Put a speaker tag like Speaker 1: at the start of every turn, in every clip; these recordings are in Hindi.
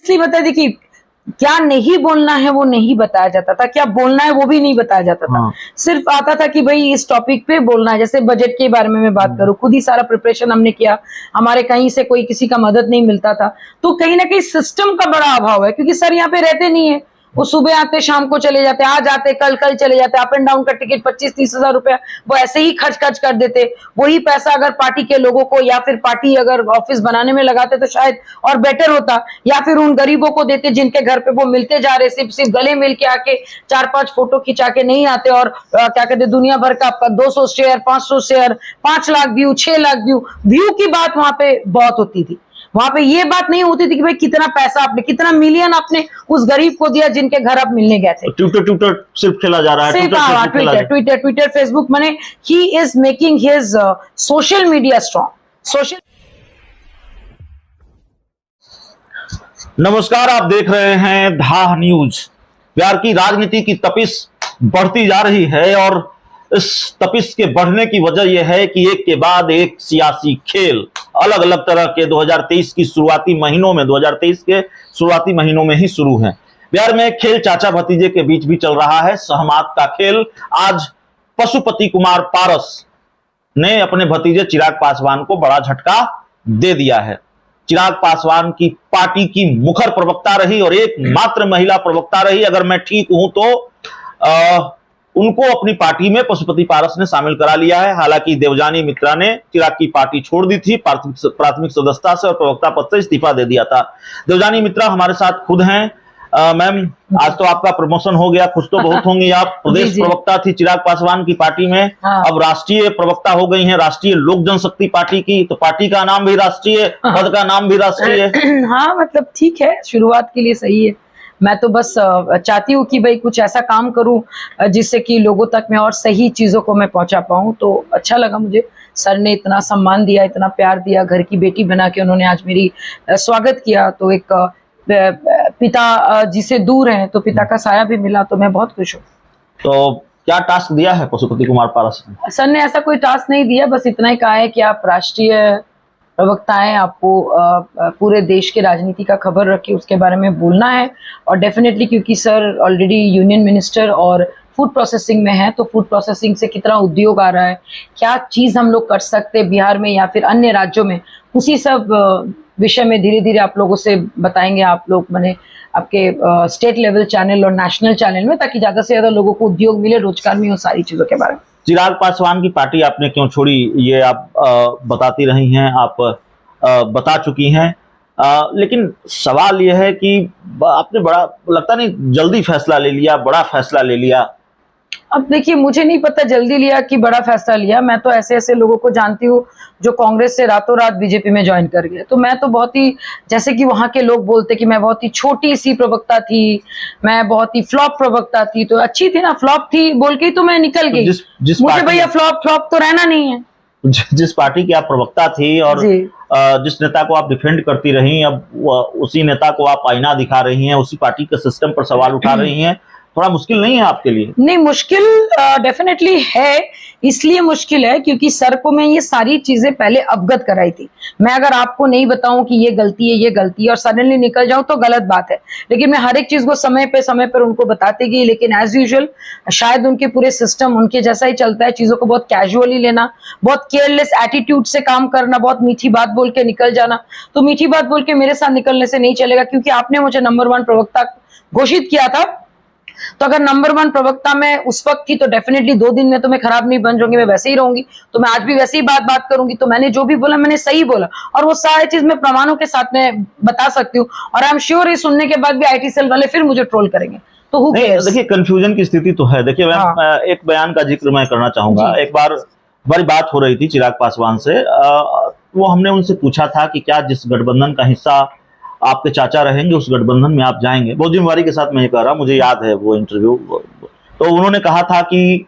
Speaker 1: इसलिए बता देखिए, क्या नहीं बोलना है वो नहीं बताया जाता था, क्या बोलना है वो भी नहीं बताया जाता था।
Speaker 2: हाँ।
Speaker 1: सिर्फ आता था कि भाई इस टॉपिक पे बोलना है। जैसे बजट के बारे में मैं बात करूं, खुद ही सारा प्रिपरेशन हमने किया, हमारे कहीं से कोई किसी का मदद नहीं मिलता था। तो कहीं ना कहीं सिस्टम का बड़ा अभाव है, क्योंकि सर यहाँ पे रहते नहीं है, वो सुबह आते शाम को चले जाते, आज आते कल चले जाते, अप एंड डाउन का टिकट 25-30 हजार रुपया वो ऐसे ही खर्च कर देते। वही पैसा अगर पार्टी के लोगों को या फिर पार्टी अगर ऑफिस बनाने में लगाते तो शायद और बेटर होता, या फिर उन गरीबों को देते जिनके घर पे वो मिलते जा रहे, सिर्फ गले मिल के आके 4-5 फोटो खिंचा के नहीं आते, और क्या कहते दुनिया भर का आपका 200 share 500 share 5 lakh view 6 lakh view की बात वहां पे बहुत होती थी। वहां पे ये बात नहीं होती थी कि भाई कितना पैसा आपने, कितना मिलियन आपने उस गरीब को दिया जिनके घर आप मिलने गए थे।
Speaker 2: ट्विटर सिर्फ खेला जा रहा है,
Speaker 1: ट्विटर फेसबुक, माने he is making his social media strong. Social
Speaker 2: नमस्कार, आप देख रहे हैं धाह न्यूज। बिहार की राजनीति की तपिश बढ़ती जा रही है और इस तपिश के बढ़ने की वजह यह है कि एक के बाद एक सियासी खेल अलग अलग तरह के 2023 के शुरुआती महीनों में ही शुरू हैं। बिहार में खेल चाचा भतीजे के बीच भी चल रहा है, सहमात का खेल। आज पशुपति कुमार पारस ने अपने भतीजे चिराग पासवान को बड़ा झटका दे दिया है। चिराग पासवान की पार्टी की मुखर प्रवक्ता रही और एकमात्र महिला प्रवक्ता रही, अगर मैं ठीक हूं तो उनको अपनी पार्टी में पशुपति पारस ने शामिल करा लिया है। हालांकि देवजानी मित्रा ने चिराग की पार्टी छोड़ दी थी, प्राथमिक सदस्यता से और प्रवक्ता पद से इस्तीफा दे दिया था। देवजानी मित्रा हमारे साथ खुद हैं। मैम, आज तो आपका प्रमोशन हो गया, खुश तो बहुत होंगी आप। प्रदेश प्रवक्ता थी चिराग पासवान की पार्टी में, अब राष्ट्रीय प्रवक्ता हो गई हैं राष्ट्रीय लोक जनशक्ति पार्टी की, तो पार्टी का नाम भी राष्ट्रीय, पद का नाम भी राष्ट्रीय।
Speaker 1: हाँ, मतलब ठीक है, शुरुआत के लिए सही है। मैं तो बस चाहती हूँ कि भाई कुछ ऐसा काम करूं जिससे कि लोगों तक मैं और सही चीजों को मैं पहुंचा पाऊं। तो अच्छा लगा मुझे, सर ने इतना सम्मान दिया, इतना प्यार दिया, घर की बेटी बना के उन्होंने आज मेरी स्वागत किया। तो एक पिता जी से दूर हैं तो पिता का साया भी मिला, तो मैं बहुत खुश हूँ।
Speaker 2: तो क्या टास्क दिया है पशुपति कुमार पारस ने?
Speaker 1: सर ने ऐसा कोई टास्क नहीं दिया, बस इतना ही कहा है कि आप राष्ट्रीय प्रवक्ता है, आपको पूरे देश के राजनीति का खबर रखिए, उसके बारे में बोलना है। और डेफिनेटली क्योंकि सर ऑलरेडी यूनियन मिनिस्टर और फूड प्रोसेसिंग में है, तो फूड प्रोसेसिंग से कितना उद्योग आ रहा है, क्या चीज़ हम लोग कर सकते हैं बिहार में या फिर अन्य राज्यों में, उसी सब विषय में धीरे धीरे आप लोगों से बताएंगे आप लोग, मैंने आपके स्टेट लेवल चैनल और नेशनल चैनल में, ताकि ज़्यादा से ज़्यादा लोगों को उद्योग मिले, रोजगार मिले, उन सारी चीज़ों के बारे में।
Speaker 2: चिराग पासवान की पार्टी आपने क्यों छोड़ी, ये आप बताती रही हैं, आप बता चुकी हैं, लेकिन सवाल यह है कि आपने बड़ा, लगता नहीं जल्दी फैसला ले लिया, बड़ा फैसला ले लिया।
Speaker 1: अब देखिए, मुझे नहीं पता जल्दी लिया कि बड़ा फैसला लिया। मैं तो ऐसे ऐसे लोगों को जानती हूँ जो कांग्रेस से रातों रात बीजेपी में ज्वाइन कर गए। तो मैं तो बहुत ही, जैसे कि वहां के लोग बोलते कि मैं बहुत ही छोटी सी प्रवक्ता थी, मैं बहुत ही फ्लॉप प्रवक्ता थी। तो अच्छी थी ना, फ्लॉप थी बोल के ही तो मैं निकल गई। मुझे भैया फ्लॉप तो रहना नहीं है।
Speaker 2: जिस पार्टी की आप प्रवक्ता थी और जिस नेता को आप डिफेंड करती रही, अब उसी नेता को आप आईना दिखा रही हैं, उसी पार्टी के सिस्टम पर सवाल उठा रही हैं, थोड़ा मुश्किल नहीं है आपके लिए?
Speaker 1: नहीं, मुश्किल डेफिनेटली है। इसलिए मुश्किल है क्योंकि सर को मैं ये सारी चीजें पहले अवगत कराई थी। मैं अगर आपको नहीं बताऊं कि ये गलती है, ये गलती है, और सडनली निकल जाऊं तो गलत बात है। लेकिन मैं हर एक चीज को समय पर उनको बताती गई। लेकिन एज यूजुअल शायद उनके पूरे सिस्टम उनके जैसा ही चलता है, चीजों को बहुत कैजुअली लेना, बहुत केयरलेस एटीट्यूड से काम करना, बहुत मीठी बात बोल के निकल जाना। तो मीठी बात बोल के मेरे साथ निकलने से नहीं चलेगा, क्योंकि आपने मुझे नंबर 1 प्रवक्ता घोषित किया था। तो अगर नंबर 1 प्रवक्ता में उस वक्त थी तो डेफिनेटली 2 दिन में तो मैं खराब नहीं बन जाऊंगी, मैं वैसे ही रहूंगी। तो मैं आज भी वैसे ही बात करूंगी। तो मैंने जो भी बोला मैंने सही बोला, और वो सारी चीज मैं प्रमाणों के साथ में बता सकती हूँ। और आई एम श्योर ये सुनने के बाद भी आईटी सेल वाले फिर मुझे ट्रोल करेंगे। तो हु केयर्स?
Speaker 2: देखिए, कंफ्यूजन की स्थिति तो है। देखिए मैं एक बयान का जिक्र मैं करना चाहूंगा। एक बार बड़ी बात हो रही थी चिराग पासवान से, वो हमने उनसे पूछा था कि क्या जिस गठबंधन का हिस्सा आपके चाचा रहेंगे उस गठबंधन में आप जाएंगे? बहुत जिम्मेवारी के साथ मैं ये कह रहा, मुझे याद है वो इंटरव्यू। तो उन्होंने कहा था कि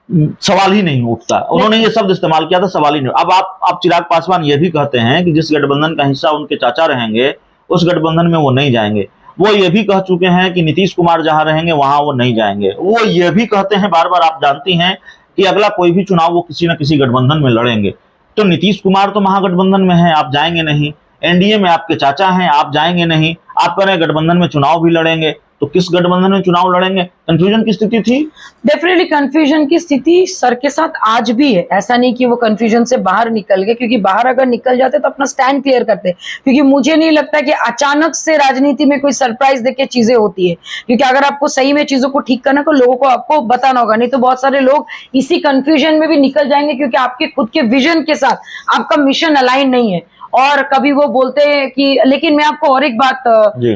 Speaker 2: सवाल ही नहीं उठता, उन्होंने ये शब्द इस्तेमाल किया था, सवाल ही नहीं। अब आप चिराग पासवान ये भी कहते हैं कि जिस गठबंधन का हिस्सा उनके चाचा रहेंगे उस गठबंधन में वो नहीं जाएंगे। वो ये भी कह चुके हैं कि नीतीश कुमार जहां रहेंगे वहां वो नहीं जाएंगे। वो ये भी कहते हैं बार बार, आप जानती हैं कि अगला कोई भी चुनाव वो किसी न किसी गठबंधन में लड़ेंगे। तो नीतीश कुमार तो महागठबंधन में है, आप जाएंगे नहीं। एनडीए में आपके चाचा हैं, आप जाएंगे नहीं, आप कह रहे हैं गठबंधन में चुनाव भी लड़ेंगे, तो किस गठबंधन में चुनाव लड़ेंगे? कंफ्यूजन की स्थिति थी।
Speaker 1: डेफिनेटली कंफ्यूजन की स्थिति सर के साथ आज भी है। ऐसा नहीं कि वो कंफ्यूजन से बाहर निकल गए, क्योंकि बाहर अगर निकल जाते तो अपना स्टैंड क्लियर करते। क्योंकि मुझे नहीं लगता कि अचानक से राजनीति में कोई सरप्राइज देके चीजें होती है, क्योंकि अगर आपको सही में चीजों को ठीक करना तो लोगों को आपको बताना होगा, नहीं तो बहुत सारे लोग इसी कंफ्यूजन में भी निकल जाएंगे, क्योंकि आपके खुद के विजन के साथ आपका मिशन अलाइन नहीं है। और कभी वो बोलते हैं कि, लेकिन मैं आपको और एक बात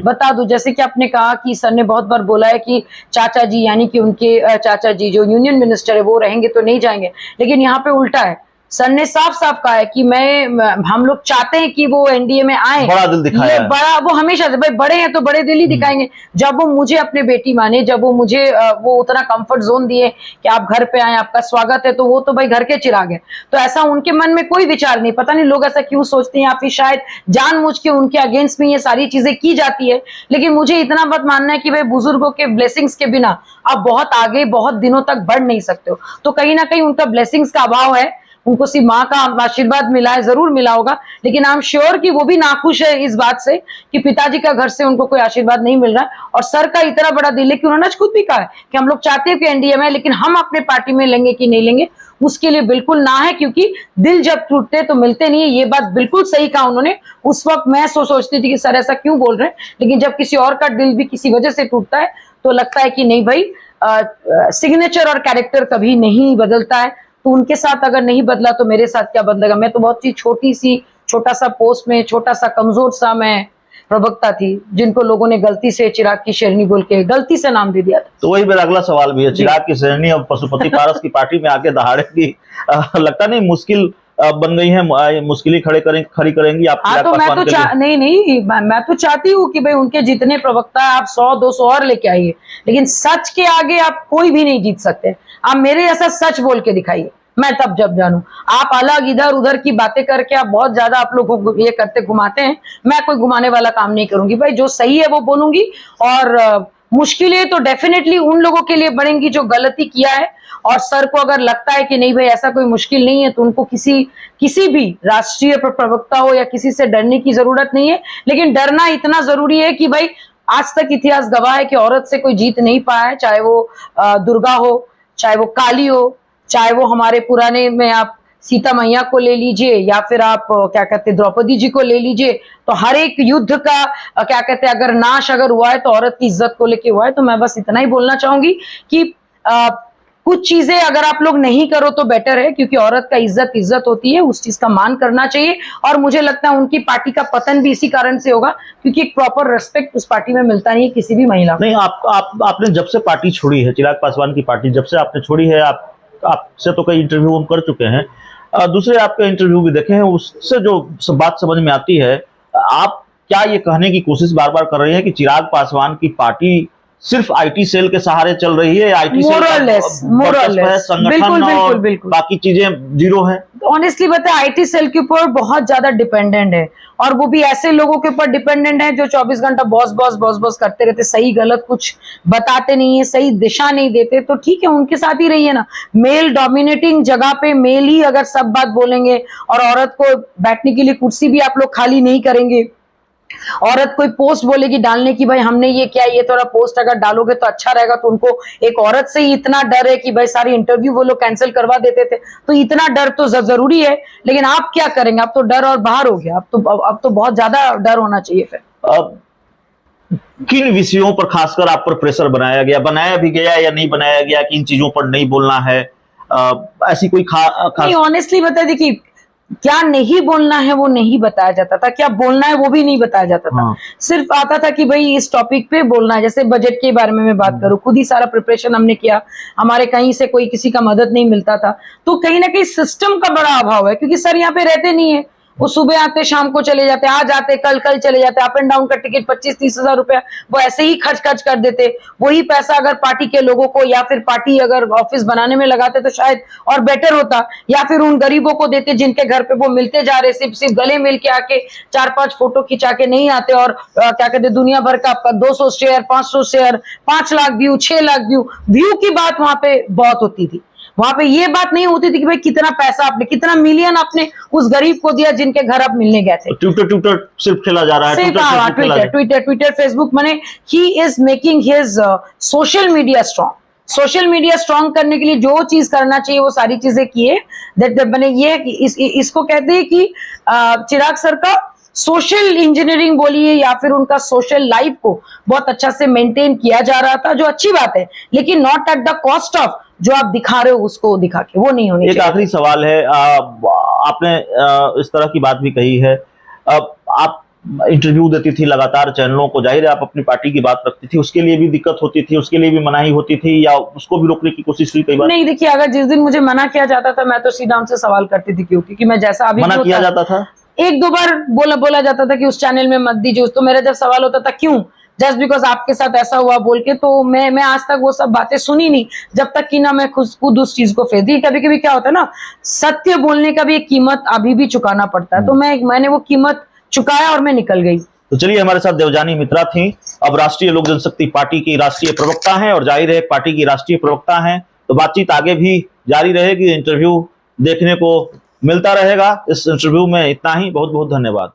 Speaker 1: बता दूं, जैसे कि आपने कहा कि सर ने बहुत बार बोला है कि चाचा जी, यानी कि उनके चाचा जी जो यूनियन मिनिस्टर है वो रहेंगे तो नहीं जाएंगे, लेकिन यहाँ पे उल्टा है। सर ने साफ साफ कहा है कि हम लोग चाहते हैं कि वो एनडीए में आए।
Speaker 2: बड़ा दिल दिखाया
Speaker 1: ये
Speaker 2: है।
Speaker 1: बड़ा, वो हमेशा से, भाई बड़े हैं तो बड़े दिल ही दिखाएंगे। जब वो मुझे अपने बेटी माने, जब वो मुझे वो उतना कंफर्ट जोन दिए कि आप घर पे आए, आपका स्वागत है, तो वो तो भाई घर के चिराग है। तो ऐसा उनके मन में कोई विचार नहीं, पता नहीं लोग ऐसा क्यों सोचते हैं, या फिर शायद जानबूझ के उनके अगेंस्ट में ये सारी चीजें की जाती है। लेकिन मुझे इतना बात मानना है कि भाई बुजुर्गों के ब्लेसिंग्स के बिना आप बहुत आगे, बहुत दिनों तक बढ़ नहीं सकते हो। तो कहीं ना कहीं उनका ब्लेसिंग्स का अभाव है, उनको सिर्फ माँ का आशीर्वाद मिला है, जरूर मिला होगा, लेकिन आई एम श्योर कि वो भी नाखुश है इस बात से कि पिताजी का घर से उनको कोई आशीर्वाद नहीं मिल रहा है। और सर का इतना बड़ा दिल है कि उन्होंने खुद भी कहा है कि हम लोग चाहते हैं कि एनडीए में, लेकिन हम अपने पार्टी में लेंगे कि नहीं लेंगे उसके लिए बिल्कुल ना है, क्योंकि दिल जब टूटते तो मिलते नहीं है। ये बात बिल्कुल सही कहा उन्होंने। उस वक्त मैं सोचती थी कि सर ऐसा क्यों बोल रहे हैं, लेकिन जब किसी और का दिल भी किसी वजह से टूटता है तो लगता है कि नहीं भाई, सिग्नेचर और कैरेक्टर कभी नहीं बदलता है। तो उनके साथ अगर नहीं बदला तो मेरे साथ क्या बदलेगा? मैं तो बहुत सी छोटा सा पोस्ट में, छोटा सा कमजोर सा मैं प्रवक्ता थी, जिनको लोगों ने गलती से चिराग की शेरनी बोल के गलती से नाम दे दिया था।
Speaker 2: तो वही मेरा अगला सवाल भी है, चिराग की शेरनी अब पशुपति पारस की पार्टी में आके दहाड़ेगी, लगता नहीं मुश्किल बन गई है, मुश्किलें खड़ी करेंगी आप?
Speaker 1: हाँ, तो मैं तो नहीं, मैं तो चाहती हूँ कि भाई उनके जितने प्रवक्ता है आप 100-200 और लेके आइए, लेकिन सच के आगे आप कोई भी नहीं जीत सकते। आप मेरे जैसा सच बोल के दिखाइए, मैं तब जब जानू। आप अलग इधर उधर की बातें करके आप बहुत ज्यादा आप लोग को ये करते घुमाते हैं, मैं कोई घुमाने वाला काम नहीं करूंगी भाई। जो सही है वो बोलूंगी, और मुश्किलें तो डेफिनेटली उन लोगों के लिए बढ़ेंगी जो गलती किया है। और सर को अगर लगता है कि नहीं भाई ऐसा कोई मुश्किल नहीं है, तो उनको किसी भी राष्ट्रीय प्रवक्ता हो या किसी से डरने की जरूरत नहीं है। लेकिन डरना इतना जरूरी है कि भाई आज तक इतिहास गवाह है कि औरत से कोई जीत नहीं पाया है, चाहे वो दुर्गा हो, चाहे वो काली हो, चाहे वो हमारे पुराने में आप सीता मैया को ले लीजिए, या फिर आप क्या कहते हैं द्रौपदी जी को ले लीजिए। तो हर एक युद्ध का क्या कहते हैं अगर नाश अगर हुआ है तो औरत की इज्जत को लेके हुआ है। तो मैं बस इतना ही बोलना चाहूंगी कि कुछ चीजें अगर आप लोग नहीं करो तो बेटर है, क्योंकि औरत का इज्जत होती है, उस चीज का मान करना चाहिए। और मुझे लगता है उनकी पार्टी का पतन भी इसी कारण से होगा, क्योंकि एक प्रॉपर रेस्पेक्ट उस पार्टी में मिलता नहीं है किसी भी महिला को।
Speaker 2: नहीं, आपने जब से पार्टी छोड़ी है, चिराग पासवान की पार्टी जब से आपने छोड़ी है, आपसे तो कई इंटरव्यू हम कर चुके हैं, दूसरे आपके इंटरव्यू भी देखे हैं, उससे जो बात समझ में आती है, आप क्या ये कहने की कोशिश बार बार कर रही है कि चिराग पासवान की पार्टी सिर्फ आईटी सेल के सहारे चल रही है, आईटी सेल संगठन और बाकी चीजें जीरो है?
Speaker 1: ऑनेस्टली बताए, आईटी सेल के ऊपर बहुत ज्यादा डिपेंडेंट है, और वो भी ऐसे लोगों के ऊपर डिपेंडेंट है जो 24 घंटा बॉस करते रहते, सही गलत कुछ बताते नहीं है, सही दिशा नहीं देते। तो ठीक है, उनके साथ ही रहिए ना। मेल डोमिनेटिंग जगह पे मेल ही अगर सब बात बोलेंगे, और औरत को बैठने के लिए कुर्सी भी आप लोग खाली नहीं करेंगे, औरत कोई पोस्ट बोलेगी डालने की, भाई हमने ये किया, ये थोड़ा पोस्ट अगर डालोगे तो अच्छा रहेगा, तो उनको एक औरत से ही इतना डर है कि भाई सारी इंटरव्यू वो लोग कैंसिल करवा देते थे। तो इतना डर तो जरूरी है, लेकिन आप क्या करेंगे? अब तो डर और बाहर हो गया, अब तो बहुत ज्यादा डर होना चाहिए। फिर
Speaker 2: किन विषयों पर खासकर आप पर प्रेशर बनाया भी गया या नहीं बनाया गया कि इन चीजों पर नहीं बोलना है? ऐसी कोई
Speaker 1: नहीं, ऑनेस्टली बता, देखिए क्या नहीं बोलना है वो नहीं बताया जाता था, क्या बोलना है वो भी नहीं बताया जाता था। सिर्फ आता था कि भाई इस टॉपिक पे बोलना है। जैसे बजट के बारे में मैं बात करूं, खुद ही सारा प्रिपरेशन हमने किया, हमारे कहीं से कोई किसी का मदद नहीं मिलता था। तो कहीं ना कहीं सिस्टम का बड़ा अभाव है, क्योंकि सर यहाँ पे रहते नहीं है, वो सुबह आते शाम को चले जाते, आज आते कल चले जाते, अप एंड डाउन का टिकट 25-30 हजार रुपया वो ऐसे ही खर्च कर देते। वही पैसा अगर पार्टी के लोगों को या फिर पार्टी अगर ऑफिस बनाने में लगाते तो शायद और बेटर होता, या फिर उन गरीबों को देते जिनके घर पे वो मिलते जा रहे, सिर्फ गले मिल के आके 4-5 फोटो खिंचा के नहीं आते, और क्या कहते दुनिया भर का आपका 200 share 500 share 5 lakh view 6 lakh view की बात वहां पे बहुत होती थी। वहां पे ये बात नहीं होती थी कि भाई कितना पैसा आपने, कितना मिलियन आपने उस गरीब को दिया जिनके घर आप मिलने गए थे।
Speaker 2: ट्विटर सिर्फ खेला जा रहा है,
Speaker 1: सही
Speaker 2: ट्विटर
Speaker 1: कहा,
Speaker 2: फेसबुक खेला जा रहा है।
Speaker 1: ट्विटर फेसबुक, माने he is making his social media strong. Social media strong करने के लिए जो चीज करना चाहिए वो सारी चीजें किए। मैंने ये इसको कहते हैं कि चिराग सर का सोशल इंजीनियरिंग बोलिए या फिर उनका सोशल लाइफ को बहुत अच्छा से मेंटेन किया जा रहा था, जो अच्छी बात है, लेकिन not at the cost of जो आप दिखा रहे हो उसको दिखा के, वो नहीं होनी
Speaker 2: एक
Speaker 1: चाहिए।
Speaker 2: आखिरी सवाल है, आपने इस तरह की बात भी कही है, आप इंटरव्यू देती थी लगातार चैनलों को, जाहिर है आप अपनी पार्टी की बात रखती थी, उसके लिए भी दिक्कत होती थी, उसके लिए भी मनाही होती थी, या उसको भी रोकने की कोशिश हुई कई बार?
Speaker 1: नहीं, देखिए, अगर जिस दिन मुझे मना किया जाता था मैं तो सीधा उनसे सवाल करती थी, क्योंकि मैं जैसा अभी
Speaker 2: मना किया जाता था?
Speaker 1: एक दो बार बोला जाता था कि उस चैनल में मत दीजिए, तो मेरा जब सवाल होता था क्यों, जस्ट बिकॉज आपके साथ ऐसा हुआ बोल के, तो मैं आज तक वो सब बातें सुनी नहीं, जब तक कि ना मैं खुद उस चीज को फेंक दी। कभी कभी क्या होता है ना, सत्य बोलने का भी एक कीमत अभी भी चुकाना पड़ता है, तो मैंने वो कीमत चुकाया और मैं निकल गई।
Speaker 2: तो चलिए, हमारे साथ देवजानी मित्रा थी, अब राष्ट्रीय लोक जनशक्ति पार्टी की राष्ट्रीय प्रवक्ता हैं, और जाहिर है पार्टी की राष्ट्रीय प्रवक्ता हैं तो बातचीत आगे भी जारी रहेगी, इंटरव्यू देखने को मिलता रहेगा। इस इंटरव्यू में इतना ही, बहुत बहुत धन्यवाद।